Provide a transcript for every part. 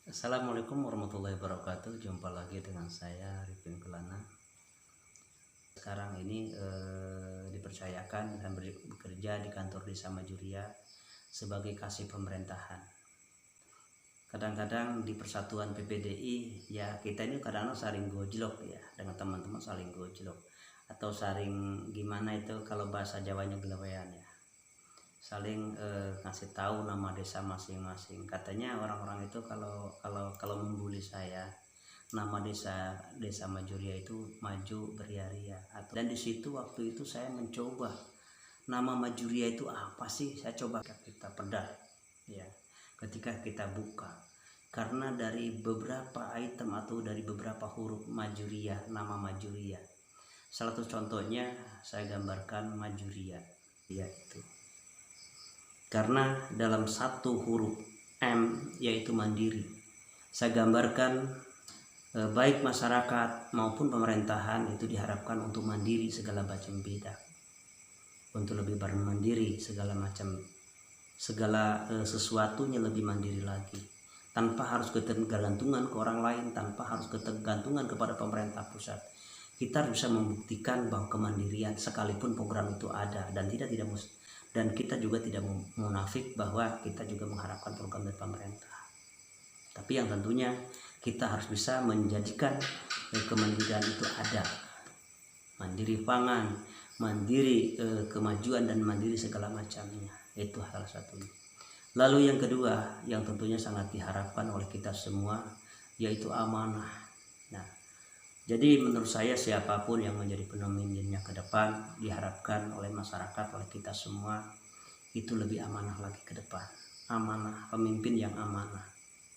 Assalamualaikum warahmatullahi wabarakatuh. Jumpa lagi dengan saya Arifin Kelana. Sekarang ini dipercayakan dan bekerja di kantor Desa Majuria sebagai kasih pemerintahan. Kadang-kadang di Persatuan PPDI ya kita ini kadang-kadang saling gojlok ya, dengan teman-teman saling gojlok atau saling gimana itu kalau bahasa Jawanya gelewean ya. Saling ngasih tahu nama desa masing-masing. Katanya orang-orang itu kalau membuli saya, nama desa Majuria itu maju beria-ria. Dan di situ waktu itu saya mencoba nama Majuria itu apa sih? Saya coba kita pedah ya. Ketika kita buka, karena dari beberapa item atau dari beberapa huruf Majuria, nama Majuria. Salah satu contohnya saya gambarkan Majuria, yaitu karena dalam satu huruf M yaitu mandiri. Saya gambarkan baik masyarakat maupun pemerintahan itu diharapkan untuk mandiri segala macam bidang, untuk lebih bermandiri segala macam sesuatunya lebih mandiri lagi, tanpa harus ketergantungan ke orang lain, tanpa harus ketergantungan kepada pemerintah pusat. Kita harus bisa membuktikan bahwa kemandirian sekalipun program itu ada dan kita juga tidak munafik bahwa kita juga mengharapkan program dari pemerintah. Tapi yang tentunya kita harus bisa menjadikan kemandirian itu ada. Mandiri pangan, mandiri kemajuan dan mandiri segala macamnya. Itu salah satunya. Lalu yang kedua yang tentunya sangat diharapkan oleh kita semua yaitu amanah. Nah, jadi menurut saya siapapun yang menjadi pemimpinnya ke depan diharapkan oleh masyarakat, oleh kita semua itu lebih amanah lagi ke depan. Amanah, pemimpin yang amanah.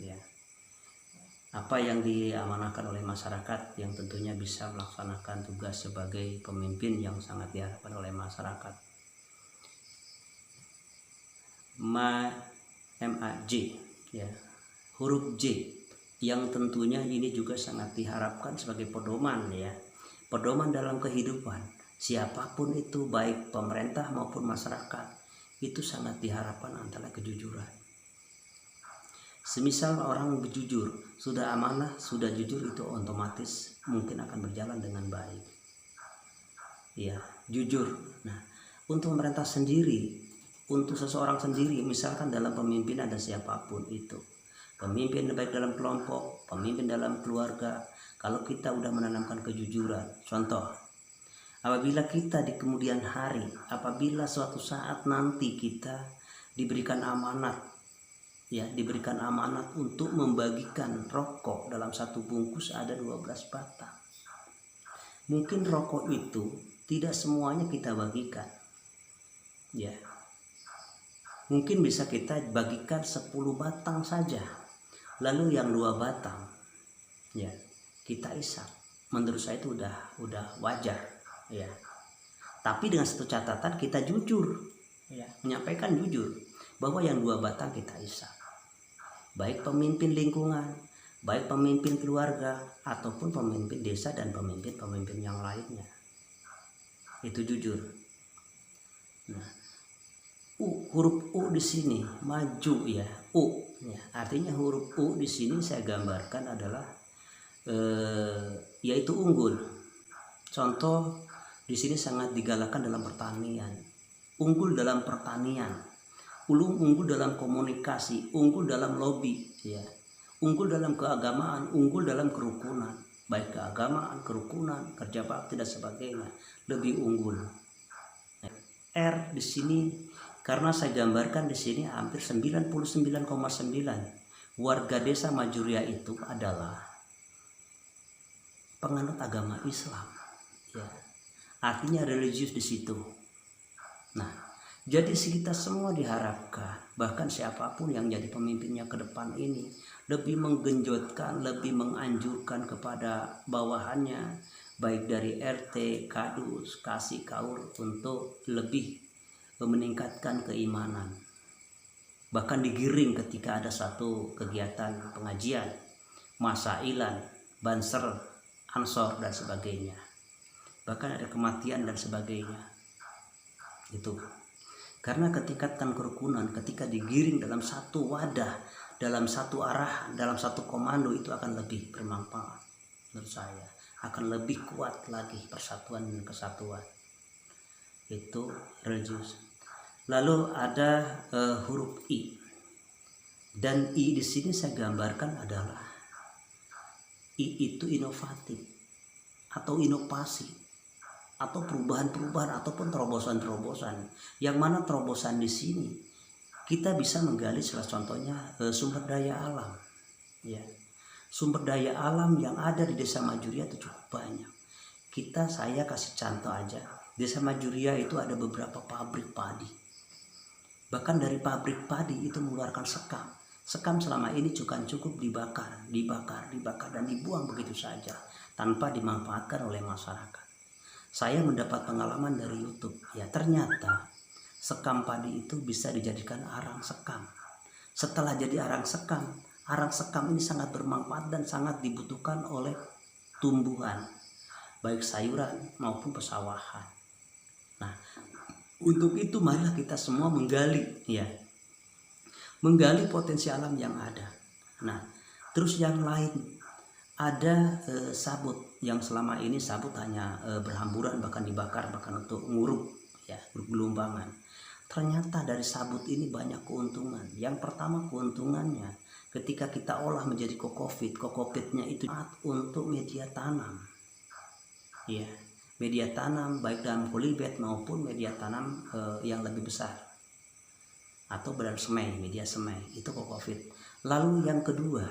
Ya. Apa yang diamanahkan oleh masyarakat yang tentunya bisa melaksanakan tugas sebagai pemimpin yang sangat diharapkan oleh masyarakat. MAJ ya. Huruf J yang tentunya ini juga sangat diharapkan sebagai pedoman ya, pedoman dalam kehidupan siapapun itu, baik pemerintah maupun masyarakat, itu sangat diharapkan antara kejujuran. Semisal orang jujur, sudah amanah, sudah jujur, itu otomatis mungkin akan berjalan dengan baik ya, jujur. Nah, untuk pemerintah sendiri, untuk seseorang sendiri, misalkan dalam pemimpin ada siapapun itu, pemimpin baik dalam kelompok, pemimpin dalam keluarga, kalau kita udah menanamkan kejujuran, contoh, apabila kita di kemudian hari, apabila suatu saat nanti kita diberikan amanat, ya, diberikan amanat untuk membagikan rokok dalam satu bungkus ada 12 batang. Mungkin rokok itu tidak semuanya kita bagikan, ya. Mungkin bisa kita bagikan 10 batang saja. Lalu yang 2 batang ya kita isap. Menurut saya itu udah wajar ya. Tapi dengan satu catatan, kita jujur ya, menyampaikan jujur bahwa yang 2 batang kita isap. Baik pemimpin lingkungan, baik pemimpin keluarga, ataupun pemimpin desa dan pemimpin yang lainnya. Itu jujur. Nah, huruf U di sini maju ya, U ya, artinya huruf U di sini saya gambarkan adalah yaitu unggul. Contoh di sini sangat digalakkan dalam pertanian, unggul dalam pertanian, unggul dalam komunikasi, unggul dalam lobby ya, unggul dalam keagamaan, unggul dalam kerukunan, baik keagamaan, kerukunan, kerja bakti dan sebagainya, lebih unggul. R di sini karena saya gambarkan di sini hampir 99,9 warga desa Majuria itu adalah penganut agama Islam, ya. Artinya religius di situ. Nah, jadi kita semua diharapkan, bahkan siapapun yang jadi pemimpinnya ke depan ini lebih menggenjotkan, lebih menganjurkan kepada bawahannya, baik dari RT, Kadus, Kasih, Kaur, untuk lebih meningkatkan keimanan. Bahkan digiring ketika ada satu kegiatan pengajian, masailan, banser, ansor dan sebagainya. Bahkan ada kematian dan sebagainya. Itu karena ketingkatan kerukunan ketika digiring dalam satu wadah dalam satu arah, dalam satu komando itu akan lebih bermanfaat menurut saya, akan lebih kuat lagi persatuan dan kesatuan. Itu religius. Lalu ada huruf I, dan I di sini saya gambarkan adalah I itu inovatif atau inovasi atau perubahan-perubahan ataupun terobosan-terobosan. Yang mana terobosan di sini kita bisa menggali salah contohnya sumber daya alam, ya. Sumber daya alam yang ada di Desa Majuria itu cukup banyak. Saya kasih contoh aja. Desa Majuria itu ada beberapa pabrik padi. Bahkan dari pabrik padi itu mengeluarkan sekam. Sekam selama ini cukup dibakar dan dibuang begitu saja tanpa dimanfaatkan oleh masyarakat. Saya mendapat pengalaman dari YouTube. Ya, ternyata sekam padi itu bisa dijadikan arang sekam. Setelah jadi arang sekam ini sangat bermanfaat dan sangat dibutuhkan oleh tumbuhan, baik sayuran maupun pesawahan. Nah, untuk itu marilah kita semua menggali potensi alam yang ada. Nah, terus yang lain ada sabut yang selama ini sabut hanya berhamburan, bahkan dibakar, bahkan untuk nguruk, ya, gelumbangan. Ternyata dari sabut ini banyak keuntungan. Yang pertama, keuntungannya ketika kita olah menjadi kokopitnya itu untuk media tanam, ya, media tanam baik dalam polybag maupun media tanam yang lebih besar atau bersemai, media semai, itu kokopit. Lalu yang kedua,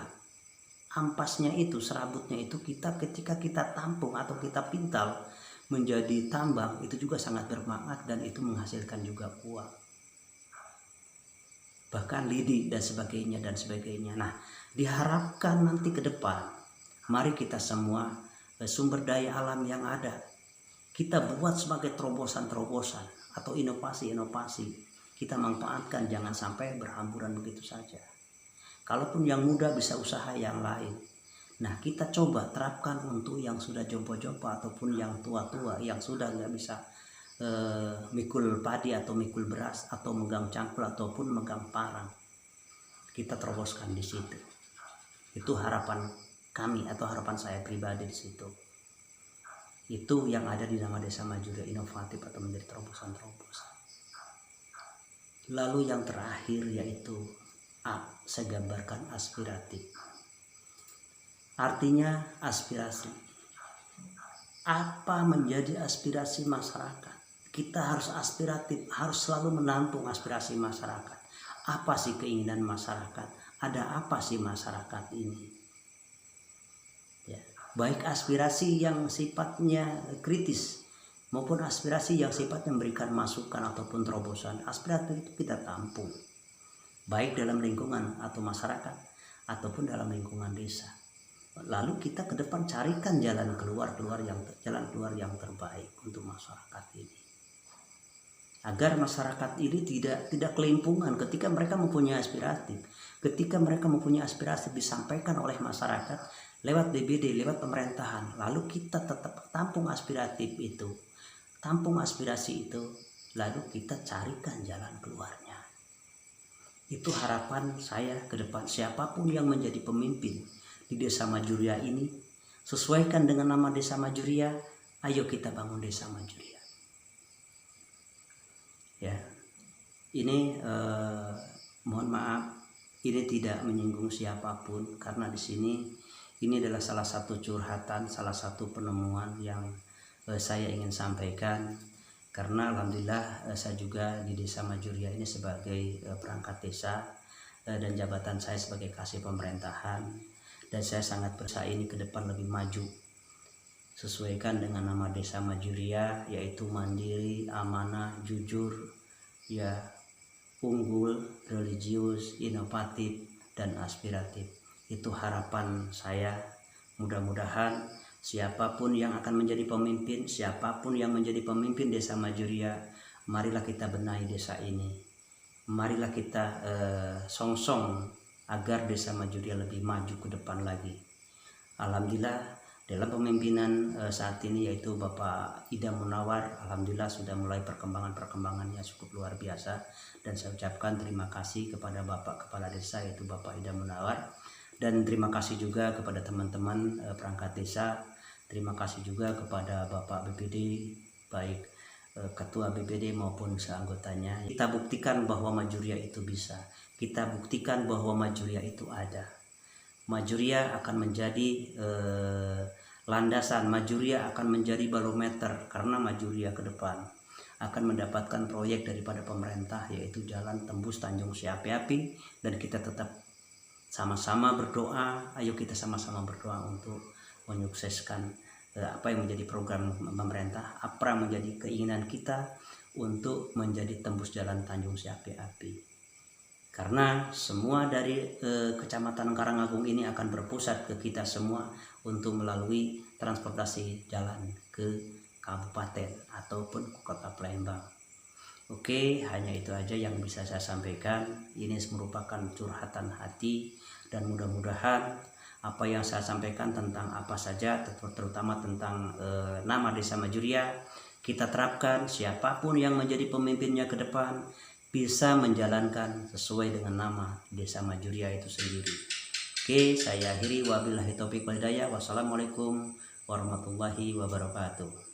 ampasnya itu, serabutnya itu ketika kita tampung atau kita pintal menjadi tambang, itu juga sangat bermanfaat dan itu menghasilkan juga uang, bahkan lidi dan sebagainya. Nah, diharapkan nanti ke depan, mari kita semua sumber daya alam yang ada kita buat sebagai terobosan-terobosan atau inovasi-inovasi, kita manfaatkan, jangan sampai berhamburan begitu saja. Kalaupun yang muda bisa usaha yang lain. Nah, kita coba terapkan untuk yang sudah jompo-jompo ataupun yang tua-tua yang sudah nggak bisa mikul padi atau mikul beras atau megang cangkul ataupun megang parang. Kita teroboskan di situ. Itu harapan kami atau harapan saya pribadi di situ. Itu yang ada di nama Desa Majuria, inovatif atau menjadi terobosan-terobosan. Lalu yang terakhir yaitu A, saya gambarkan aspiratif. Artinya aspirasi. Apa menjadi aspirasi masyarakat? Kita harus aspiratif, harus selalu menampung aspirasi masyarakat. Apa sih keinginan masyarakat? Ada apa sih masyarakat ini? Ya, baik aspirasi yang sifatnya kritis maupun aspirasi yang sifatnya memberikan masukan ataupun terobosan. Aspiratif itu kita tampung, baik dalam lingkungan atau masyarakat ataupun dalam lingkungan desa. Lalu kita ke depan carikan jalan keluar yang terbaik untuk masyarakat ini, agar masyarakat ini tidak kelimpungan ketika mereka mempunyai aspirasi. Ketika mereka mempunyai aspirasi disampaikan oleh masyarakat lewat DBD, lewat pemerintahan, lalu kita tetap tampung aspiratif itu, tampung aspirasi itu, lalu kita carikan jalan keluarnya. Itu harapan saya ke depan. Siapapun yang menjadi pemimpin di Desa Majuria ini, sesuaikan dengan nama Desa Majuria. Ayo kita bangun Desa Majuria. Ya, ini mohon maaf, ini tidak menyinggung siapapun, karena di sini ini adalah salah satu curhatan, salah satu penemuan yang saya ingin sampaikan. Karena alhamdulillah saya juga di Desa Majuria ini sebagai perangkat desa dan jabatan saya sebagai kasih pemerintahan, dan saya sangat berusaha ini ke depan lebih maju sesuaikan dengan nama Desa Majuria, yaitu mandiri, amanah, jujur, ya, unggul, religius, inovatif, dan aspiratif. Itu harapan saya. Mudah-mudahan siapapun yang akan menjadi pemimpin, siapapun yang menjadi pemimpin Desa Majuria, marilah kita benahi desa ini. Marilah kita songsong agar Desa Majuria lebih maju ke depan lagi. Alhamdulillah dalam pemimpinan saat ini, yaitu Bapak Idam Munawar. Alhamdulillah sudah mulai perkembangannya cukup luar biasa, dan saya ucapkan terima kasih kepada Bapak Kepala Desa yaitu Bapak Idam Munawar, dan terima kasih juga kepada teman-teman perangkat desa. Terima kasih juga kepada Bapak BPD, baik Ketua BPD maupun seanggotanya. Kita buktikan bahwa Majuria itu bisa. Kita buktikan bahwa Majuria itu ada. Majuria akan menjadi landasan, Majuria akan menjadi barometer, karena Majuria ke depan akan mendapatkan proyek daripada pemerintah, yaitu jalan tembus Tanjung Siapi-Api, dan kita tetap sama-sama berdoa. Ayo kita sama-sama berdoa untuk menyukseskan apa yang menjadi program pemerintah, apa yang menjadi keinginan kita untuk menjadi tembus jalan Tanjung Siapi-Api. Karena semua dari Kecamatan Karangagung ini akan berpusat ke kita semua untuk melalui transportasi jalan ke kabupaten ataupun ke kota Palembang. Oke, hanya itu aja yang bisa saya sampaikan. Ini merupakan curhatan hati, dan mudah-mudahan apa yang saya sampaikan tentang apa saja, terutama tentang nama Desa Majuria, kita terapkan. Siapapun yang menjadi pemimpinnya ke depan bisa menjalankan sesuai dengan nama Desa Majuria itu sendiri. Oke, saya akhiri, wabillahi taufik wal hidayah. Wassalamualaikum warahmatullahi wabarakatuh.